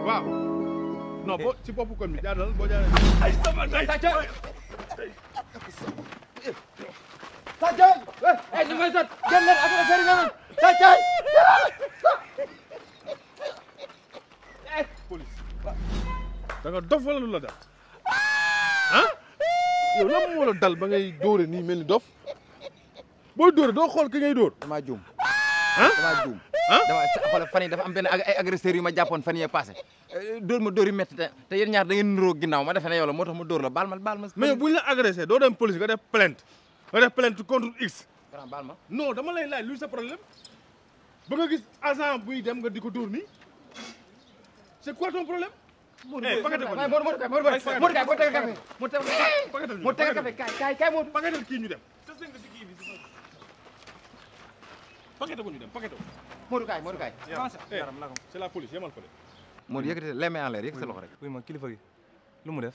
waaw non boo ci boppu kon bi jaadal boo jaadal ay sama day Sadio eh ñu may sot génn leen ak affaire nga Sadio police da nga dof wala lu la dal ah yow lan moo la dal ba ngay dóore nii mel ni dof booy dóore doo xool ki ngay dóor dama juum ah dama juum ah dama xoolal fan yi dafa am benn ay agresseurs yu ma jàppoon fan yee passé dóor ma dóor yu métti te yéen ñaar da ngeen niroo ginnaaw ma defe ne yow la moo tax ma dóor la baal ma mais buñ la agressé doo dem police nga def plainte contre X grand baal ma non dama lay laaj luy sa problème ba nga gis agent buy dem nga di ko dóor nii c'est quoi ton problème paquetal kii ñu dem paquetal ko ñu dem paquetal Modou kaay c'est la police yemal fële Modou yëkkati les mains en l'air yëkkati sa loxo rek oui ma kilifa gi lu mu def